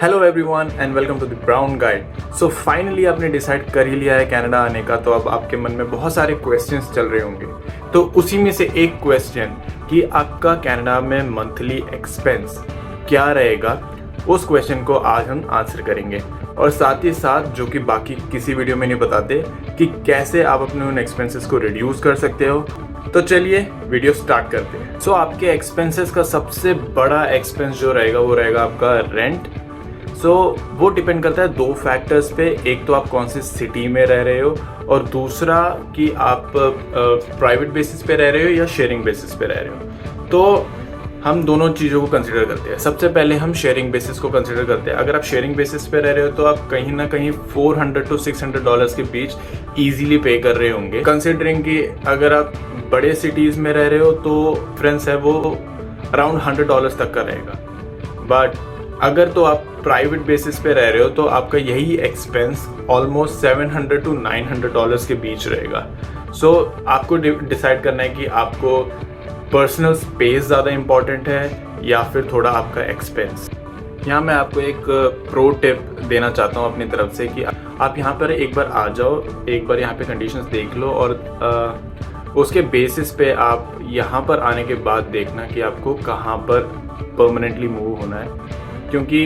Hello everyone and welcome to the Brown Guide. So finally आपने decide कर ही लिया है कनाडा आने का, तो अब आपके मन में बहुत सारे क्वेश्चंस चल रहे होंगे। तो उसी में से एक क्वेश्चन कि आपका कनाडा में मंथली एक्सपेंस क्या रहेगा, उस क्वेश्चन को आज हम आंसर करेंगे। और साथ ही साथ जो कि बाकी किसी वीडियो में नहीं बताते कि कैसे आप अपने उन एक्सपेंसेस को रिड्यूस कर सकते हो। तो चलिए वीडियो स्टार्ट करते हैं। सो आपके एक्सपेंसेस का सबसे बड़ा एक्सपेंस जो रहेगा वो रहेगा आपका रेंट। वो डिपेंड करता है दो फैक्टर्स पे, एक तो आप कौन सी सिटी में रह रहे हो और दूसरा कि आप प्राइवेट बेसिस पे रह रहे हो या शेयरिंग बेसिस पे रह रहे हो। तो हम दोनों चीज़ों को कंसिडर करते हैं। सबसे पहले हम शेयरिंग बेसिस को कंसिडर करते हैं। अगर आप शेयरिंग बेसिस पे रह रहे हो तो आप कहीं ना कहीं $400 to $600 के बीच इजीली पे कर रहे होंगे, कंसिडरिंग कि अगर आप बड़े सिटीज़ में रह रहे हो तो डिफरेंस है वो अराउंड $100 तक का रहेगा। बट अगर तो आप प्राइवेट बेसिस पे रह रहे हो तो आपका यही एक्सपेंस ऑलमोस्ट $700 to $900 के बीच रहेगा। आपको डिसाइड करना है कि आपको पर्सनल स्पेस ज़्यादा इम्पॉर्टेंट है या फिर थोड़ा आपका एक्सपेंस। यहाँ मैं आपको एक प्रो टिप देना चाहता हूँ अपनी तरफ से कि आप यहाँ पर एक बार आ जाओ, एक बार यहाँ पे कंडीशंस देख लो और उसके बेसिस पे आप यहाँ पर आने के बाद देखना कि आपको कहाँ पर परमानेंटली मूव होना है। क्योंकि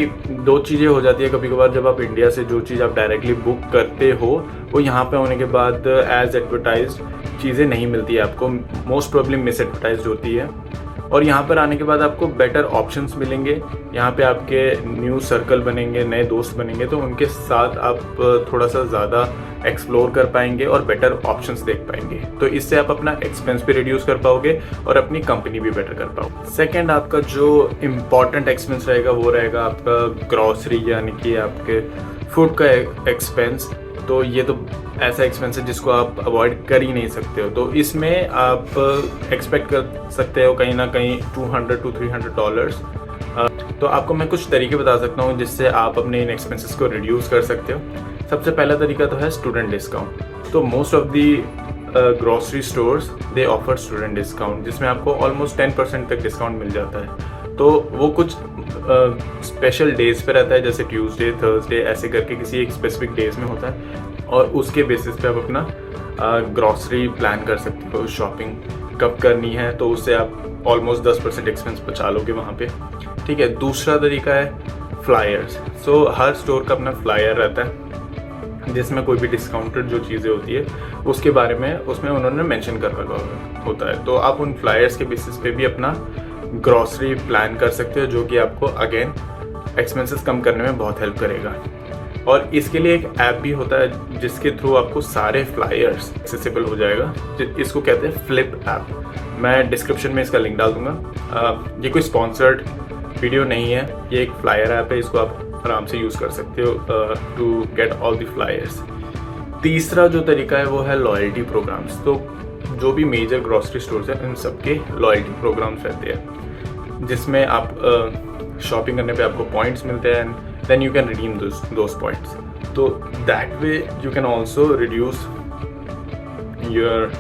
दो चीज़ें हो जाती है कभी कभार, जब आप इंडिया से जो चीज़ आप डायरेक्टली बुक करते हो वो यहाँ पे होने के बाद एज एडवर्टाइज्ड चीज़ें नहीं मिलती है आपको, मोस्ट प्रोबेबली मिस एडवर्टाइज्ड होती है। और यहाँ पर आने के बाद आपको बेटर ऑप्शंस मिलेंगे, यहाँ पे आपके न्यू सर्कल बनेंगे, नए दोस्त बनेंगे, तो उनके साथ आप थोड़ा सा ज़्यादा एक्सप्लोर कर पाएंगे और बेटर ऑप्शंस देख पाएंगे। तो इससे आप अपना एक्सपेंस भी रिड्यूस कर पाओगे और अपनी कंपनी भी बेटर कर पाओगे। सेकेंड, आपका जो इम्पॉर्टेंट एक्सपेंस रहेगा वो रहेगा आपका ग्रॉसरी, यानी कि आपके फूड का एक्सपेंस। तो ये तो ऐसा एक्सपेंस है जिसको आप अवॉइड कर ही नहीं सकते हो। तो इसमें आप एक्सपेक्ट कर सकते हो कहीं ना कहीं $200 to $300। तो आपको मैं कुछ तरीके बता सकता हूँ जिससे आप अपने इन एक्सपेंसेस को रिड्यूस कर सकते हो। सबसे पहला तरीका तो है स्टूडेंट डिस्काउंट। तो most of the grocery stores they offer student discount, जिसमें आपको ऑलमोस्ट 10% तक डिस्काउंट मिल जाता है। तो वो कुछ स्पेशल डेज पे रहता है, जैसे ट्यूसडे, थर्सडे, ऐसे करके किसी एक स्पेसिफिक डेज में होता है और उसके बेसिस पे आप अपना ग्रॉसरी प्लान कर सकते हो। शॉपिंग कब करनी है तो उससे आप ऑलमोस्ट 10% एक्सपेंस बचा लोगे वहाँ पे। ठीक है। दूसरा तरीका है फ्लायर्स। हर स्टोर का अपना फ्लायर रहता है जिसमें कोई भी डिस्काउंटेड जो चीज़ें होती है उसके बारे में उसमें उन्होंने मेंशन कर रखा होता है। तो आप उन फ्लायर्स के बेसिस पे भी अपना ग्रॉसरी प्लान कर सकते हो, जो कि आपको अगेन एक्सपेंसेस कम करने में बहुत हेल्प करेगा। और इसके लिए एक ऐप भी होता है जिसके थ्रू आपको सारे फ्लायर्स एक्सेसिबल हो जाएगा। इसको कहते हैं फ्लिप ऐप। मैं डिस्क्रिप्शन में इसका लिंक डाल दूंगा। ये कोई स्पॉन्सर्ड वीडियो नहीं है, ये एक फ्लायर ऐप है, इसको आप आराम से यूज़ कर सकते हो to get all the flyers. तीसरा जो तरीका है वो है लॉयल्टी प्रोग्राम्स। तो जो भी मेजर ग्रॉसरी स्टोर्स हैं उन सबके लॉयल्टी प्रोग्राम्स रहते हैं जिसमें आप शॉपिंग करने पे आपको पॉइंट्स मिलते हैं, then you can redeem those points. तो that way you can also reduce your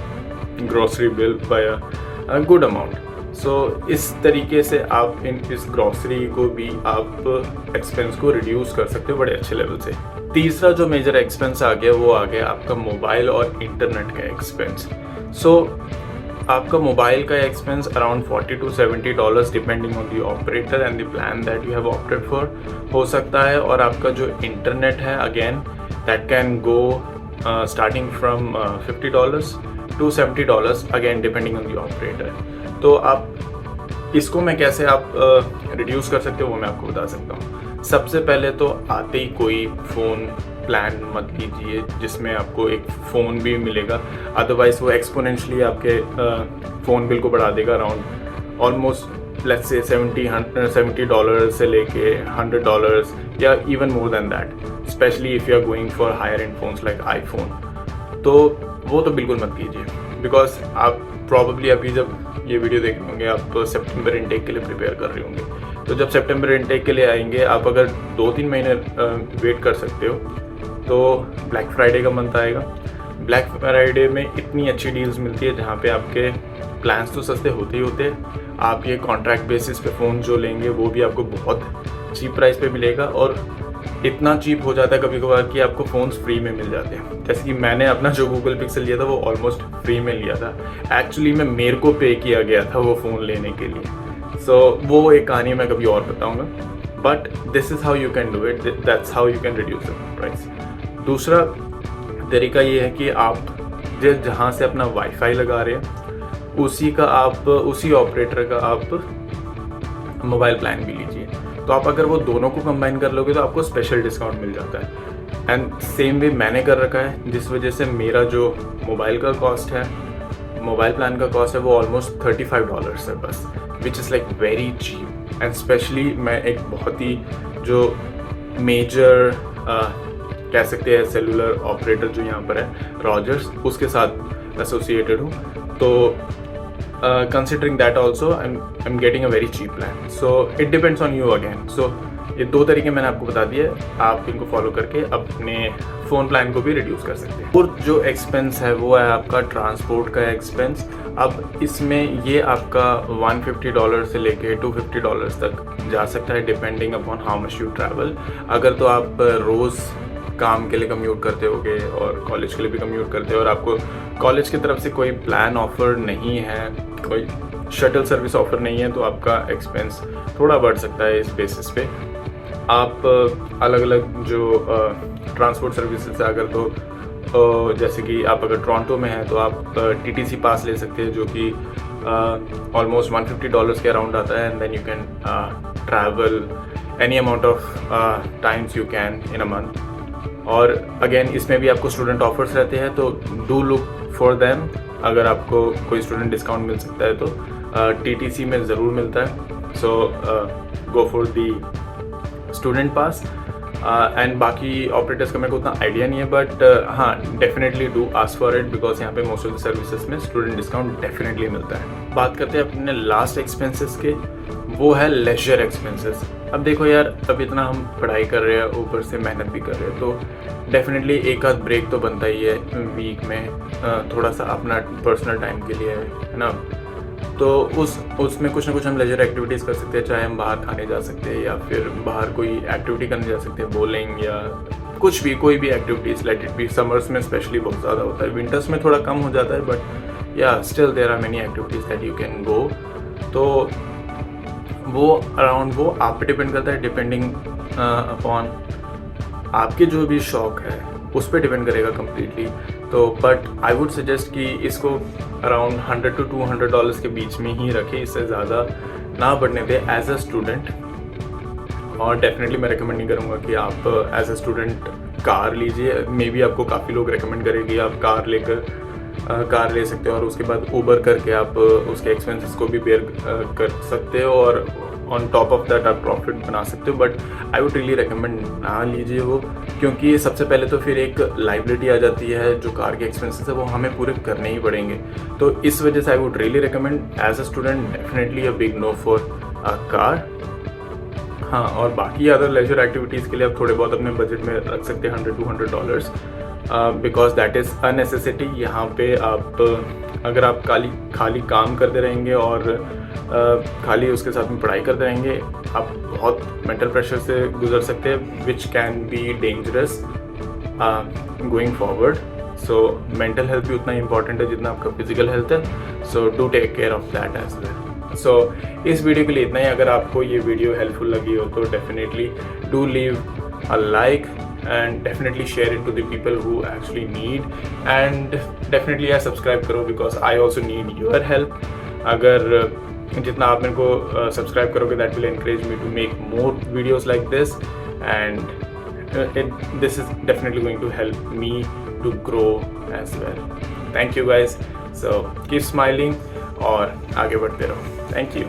grocery bill by a good amount. इस तरीके से आप इस ग्रॉसरी को भी आप एक्सपेंस को रिड्यूस कर सकते हो बड़े अच्छे लेवल से। तीसरा जो मेजर एक्सपेंस आ गया वो आ गया आपका मोबाइल और इंटरनेट का एक्सपेंस। आपका मोबाइल का expense around $40 to $70 depending on the operator and the plan that you have opted for हो सकता है। और आपका जो इंटरनेट है again that can go starting from $50 to $70 again depending on the operator. तो आप इसको मैं कैसे आप रिड्यूस कर सकते हो वो मैं आपको बता सकता हूँ। सबसे पहले तो आते ही कोई फ़ोन प्लान मत लीजिए जिसमें आपको एक फ़ोन भी मिलेगा, अदरवाइज़ वो एक्सपोनेंशियली आपके फ़ोन बिल को बढ़ा देगा अराउंड ऑलमोस्ट लेट्स से $70 से लेके $100 या even more than that, especially if you are going for higher end phones like iPhone. तो वो तो बिल्कुल मत कीजिए, बिकॉज आप प्रॉबली अभी जब ये वीडियो देख रहे होंगे आप सितंबर इनटेक के लिए प्रिपेयर कर रहे होंगे। तो जब सितंबर इनटेक के लिए आएंगे, आप अगर 2-3 महीने वेट कर सकते हो तो ब्लैक फ्राइडे का मंथ आएगा। ब्लैक फ्राइडे में इतनी अच्छी डील्स मिलती है जहाँ पे आपके प्लान्स तो सस्ते होते ही होते हैं, आप ये कॉन्ट्रैक्ट बेसिस पे फ़ोन जो लेंगे वो भी आपको बहुत चीप प्राइस पे मिलेगा, और इतना चीप हो जाता है कभी कभार कि आपको फ़ोन्स फ्री में मिल जाते हैं। जैसे कि मैंने अपना जो गूगल पिक्सल लिया था वो ऑलमोस्ट फ्री में लिया था। एक्चुअली में मेरे को पे किया गया था वो फ़ोन लेने के लिए। सो वो एक कहानी मैं कभी और बताऊँगा, but this is how you can do it, that's how you can reduce the price. दूसरा तरीका ये है कि आप जिस जहाँ से अपना वाईफाई लगा रहे हैं उसी ऑपरेटर का आप मोबाइल प्लान भी लीजिए। तो आप अगर वो दोनों को कंबाइन कर लोगे तो आपको स्पेशल डिस्काउंट मिल जाता है। एंड सेम वे मैंने कर रखा है, जिस वजह से मेरा जो मोबाइल प्लान का कॉस्ट है वो ऑलमोस्ट $35 है बस, which is like very cheap. And especially मैं एक बहुत ही जो मेजर कह सकते हैं सेलुलर ऑपरेटर जो यहाँ पर है रॉजर्स, उसके साथ एसोसिएटेड हूँ। तो considering that also I'm getting a very cheap plan, so it depends on you again. So ये दो तरीके मैंने आपको बता दिए, आप इनको फॉलो करके अपने फ़ोन प्लान को भी रिड्यूस कर सकते हैं। और जो एक्सपेंस है वो है आपका ट्रांसपोर्ट का एक्सपेंस। अब इसमें ये आपका $150 से लेके $250 तक जा सकता है, depending upon how much you travel. अगर तो आप रोज़ काम के लिए कम्यूट करते होगे और कॉलेज के लिए भी कम्यूट करते हो और आपको कॉलेज की तरफ से कोई प्लान ऑफर नहीं है, कोई शटल सर्विस ऑफर नहीं है, तो आपका एक्सपेंस थोड़ा बढ़ सकता है इस बेसिस पे। आप अलग अलग जो ट्रांसपोर्ट सर्विसेज है, अगर तो जैसे कि आप अगर टोरंटो में हैं तो आप TTC पास ले सकते हैं, जो कि ऑलमोस्ट $150 के अराउंड आता है। And then you can travel any amount of times you can in a month. और अगेन इसमें भी आपको स्टूडेंट ऑफर्स रहते हैं, तो डू लुक फॉर देम। अगर आपको कोई स्टूडेंट डिस्काउंट मिल सकता है तो TTC में ज़रूर मिलता है। So go for the student pass. And बाकी ऑपरेटर्स का मेरे को उतना आइडिया नहीं है, बट हाँ definitely do ask for it, because यहाँ पे मोस्ट ऑफ द सर्विसेज में स्टूडेंट डिस्काउंट डेफिनेटली मिलता है। बात करते हैं अपने लास्ट एक्सपेंसेस के, वो है लेजर एक्सपेंसेस। अब देखो यार, अब इतना हम पढ़ाई कर रहे हैं, ऊपर से मेहनत भी कर रहे हैं, तो डेफिनेटली एक आध ब्रेक तो बनता ही है वीक में, थोड़ा सा अपना पर्सनल टाइम के लिए, है ना। तो उसमें कुछ ना कुछ हम लेजर एक्टिविटीज़ कर सकते हैं, चाहे हम बाहर खाने जा सकते हैं या फिर बाहर कोई एक्टिविटी करने जा सकते हैं, बॉलिंग या कुछ भी, कोई भी activities, let it be. Summers में स्पेशली बहुत ज़्यादा होता है, विंटर्स में थोड़ा कम हो जाता है, but yeah still there are many activities that you can go. तो वो अराउंड वो आप पे डिपेंड करता है, डिपेंडिंग अपॉन आपके जो भी शौक है उस पर डिपेंड करेगा कम्प्लीटली। तो बट आई वुड सजेस्ट कि इसको अराउंड $100 to $200 के बीच में ही रखें, इससे ज़्यादा ना बढ़ने दें एज अ स्टूडेंट। और डेफिनेटली मैं रिकमेंड नहीं करूँगा कि आप एज अ स्टूडेंट कार लीजिए। मे बी आपको काफ़ी लोग रिकमेंड करेंगे आप कार ले सकते हो, और उसके बाद ऊबर करके आप उसके एक्सपेंसेस को भी बेयर कर सकते हो, और ऑन टॉप ऑफ दैट आप प्रॉफिट बना सकते हो। But I would really recommend ना लीजिए वो, क्योंकि सबसे पहले तो फिर एक लाइबिलिटी आ जाती है, जो कार के एक्सपेंसेस है वो हमें पूरे करने ही पड़ेंगे। तो इस वजह से I would really recommend as a student definitely a big no for a car. हाँ, और बाकी अदर लेजर एक्टिविटीज़ के लिए आप थोड़े बहुत अपने बजट में रख सकते हैं $100 to $200, because that is a necessity. यहाँ पे आप अगर आप खाली काम करते रहेंगे और खाली उसके साथ में पढ़ाई करते रहेंगे, आप बहुत मेंटल प्रेशर से गुजर सकते हैं, which can be dangerous going forward. So mental health भी उतना इंपॉर्टेंट है जितना आपका फिजिकल हेल्थ है, so do take care of that as well. So इस वीडियो के लिए इतना ही। अगर आपको ये वीडियो हेल्पफुल लगी हो तो definitely do leave a like and definitely share it to the people who actually need, and definitely यार सब्सक्राइब करो, because I also need your help। अगर जितना आप मेरे को सब्सक्राइब करोगे that will encourage me to make more videos like this, and this is definitely going to help me to grow as well। Thank you guys, so keep smiling और आगे बढ़ते रहो। Thank you।